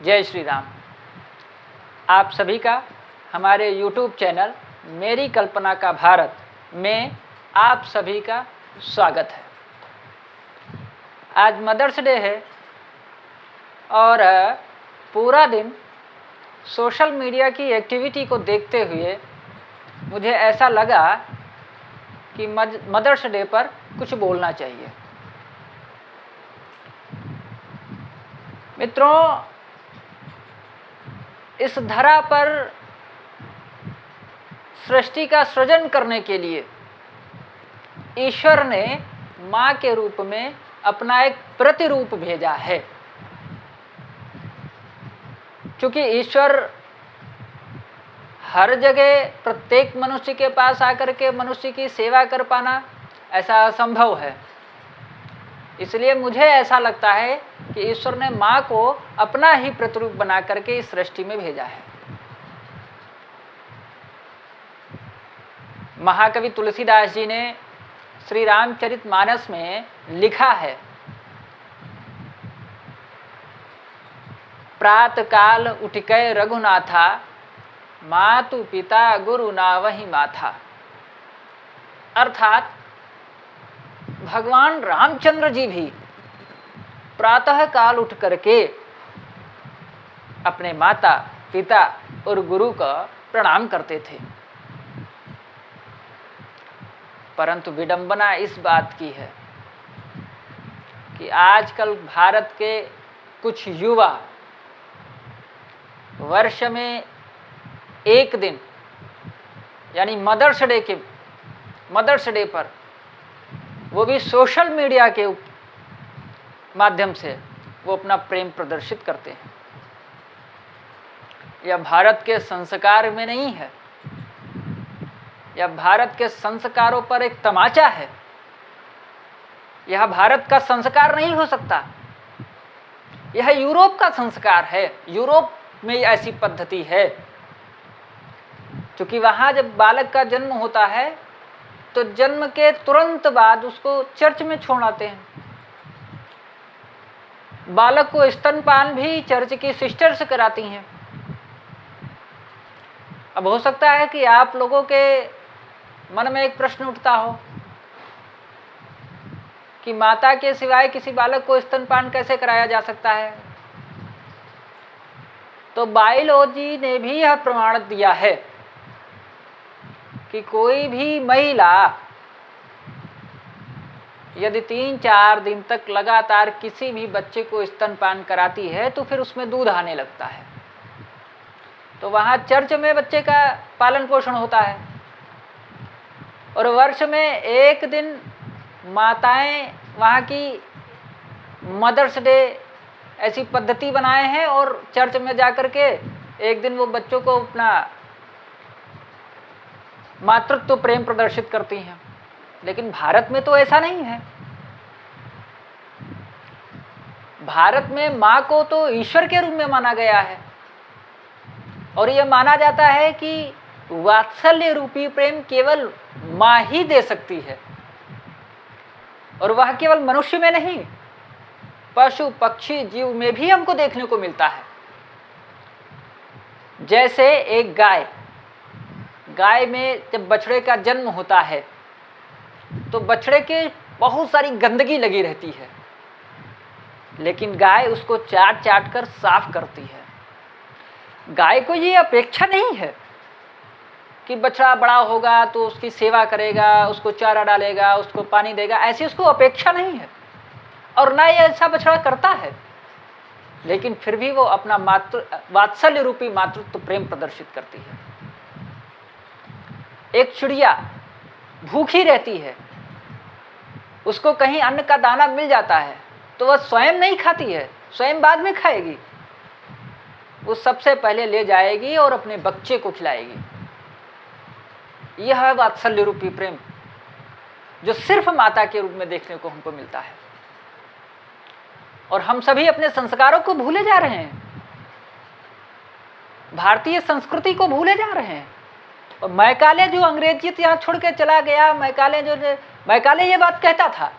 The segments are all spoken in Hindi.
जय श्री राम। आप सभी का हमारे YouTube चैनल मेरी कल्पना का भारत में आप सभी का स्वागत है। आज मदर्स डे है और पूरा दिन सोशल मीडिया की एक्टिविटी को देखते हुए मुझे ऐसा लगा कि मदर्स डे पर कुछ बोलना चाहिए। मित्रों, इस धरा पर सृष्टि का सृजन करने के लिए ईश्वर ने माँ के रूप में अपना एक प्रतिरूप भेजा है। क्योंकि ईश्वर हर जगह प्रत्येक मनुष्य के पास आकर के मनुष्य की सेवा कर पाना ऐसा असंभव है, इसलिए मुझे ऐसा लगता है कि ईश्वर ने माँ को अपना ही प्रतिरूप बना करके इस सृष्टि में भेजा है। महाकवि तुलसीदास जी ने श्री रामचरितमानस में लिखा है, प्रात काल उठिकै रघुनाथा, मातु पिता गुरु नावहि माथा। अर्थात भगवान रामचंद्र जी भी प्रातः काल उठ करके अपने माता पिता और गुरु का प्रणाम करते थे। परंतु विडंबना इस बात की है कि आजकल भारत के कुछ युवा वर्ष में एक दिन यानी मदर्स डे पर वो भी सोशल मीडिया के माध्यम से वो अपना प्रेम प्रदर्शित करते हैं। यह भारत के संस्कार में नहीं है, यह भारत के संस्कारों पर एक तमाचा है। यह भारत का संस्कार नहीं हो सकता, यह यूरोप का संस्कार है। यूरोप में ऐसी पद्धति है, क्योंकि वहाँ जब बालक का जन्म होता है तो जन्म के तुरंत बाद उसको चर्च में छोड़ आते हैं। बालक को स्तनपान भी चर्च की सिस्टर्स कराती हैं। अब हो सकता है कि आप लोगों के मन में एक प्रश्न उठता हो कि माता के सिवाय किसी बालक को स्तनपान कैसे कराया जा सकता है। तो बायोलॉजी ने भी यह प्रमाण दिया है कि कोई भी महिला यदि 3-4 दिन तक लगातार किसी भी बच्चे को स्तनपान कराती है तो फिर उसमें दूध आने लगता है। तो वहाँ चर्च में बच्चे का पालन पोषण होता है और वर्ष में एक दिन माताएं वहाँ की मदर्स डे ऐसी पद्धति बनाए हैं और चर्च में जाकर के एक दिन वो बच्चों को अपना मातृत्व प्रेम प्रदर्शित करती हैं। लेकिन भारत में तो ऐसा नहीं है। भारत में माँ को तो ईश्वर के रूप में माना गया है और यह माना जाता है कि वात्सल्य रूपी प्रेम केवल माँ ही दे सकती है, और वह केवल मनुष्य में नहीं, पशु पक्षी जीव में भी हमको देखने को मिलता है। जैसे एक गाय में जब बछड़े का जन्म होता है तो बछड़े के बहुत सारी गंदगी लगी रहती है, लेकिन गाय उसको चाट चाट कर साफ करती है। गाय को ये अपेक्षा नहीं है कि बछड़ा बड़ा होगा तो उसकी सेवा करेगा, उसको चारा डालेगा, उसको पानी देगा, ऐसी उसको अपेक्षा नहीं है और ना ये ऐसा बछड़ा करता है। लेकिन फिर भी वो अपना वात्सल्य रूपी मातृत्व प्रेम प्रदर्शित करती है। एक चिड़िया भूखी रहती है, उसको कहीं अन्न का दाना मिल जाता है तो वह स्वयं नहीं खाती है, स्वयं बाद में खाएगी। वो सबसे पहले ले जाएगी और अपने बच्चे को खिलाएगी। यह है वात्सल्य रूपी प्रेम जो सिर्फ माता के रूप में देखने को हमको मिलता है। और हम सभी अपने संस्कारों को भूले जा रहे हैं, भारतीय संस्कृति को भूले जा रहे हैं। और मैकाले जो अंग्रेजियत यहाँ छोड़ के चला गया, मैकाले ये बात कहता था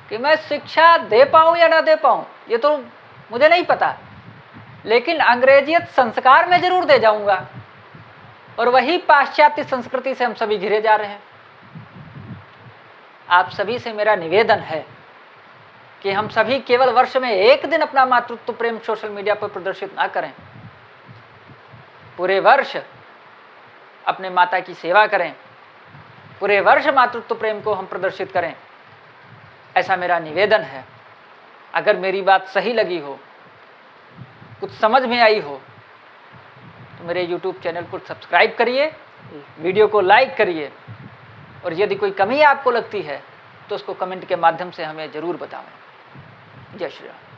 कि मैं शिक्षा दे पाऊँ या ना दे पाऊँ ये तो मुझे नहीं पता, लेकिन अंग्रेजियत संस्कार में जरूर दे जाऊंगा। और वही पाश्चात्य संस्कृति से हम सभी घिरे जा रहे हैं। आप सभी से मेरा निवेदन है कि हम सभी केवल वर्ष में एक दिन अपना मातृत्व प्रेम सोशल मीडिया पर प्रदर्शित ना करें, पूरे वर्ष अपने माता की सेवा करें, पूरे वर्ष मातृत्व प्रेम को हम प्रदर्शित करें, ऐसा मेरा निवेदन है। अगर मेरी बात सही लगी हो, कुछ समझ में आई हो, तो मेरे YouTube चैनल को सब्सक्राइब करिए, वीडियो को लाइक करिए, और यदि कोई कमी आपको लगती है तो उसको कमेंट के माध्यम से हमें जरूर बताएं। जय श्री राम।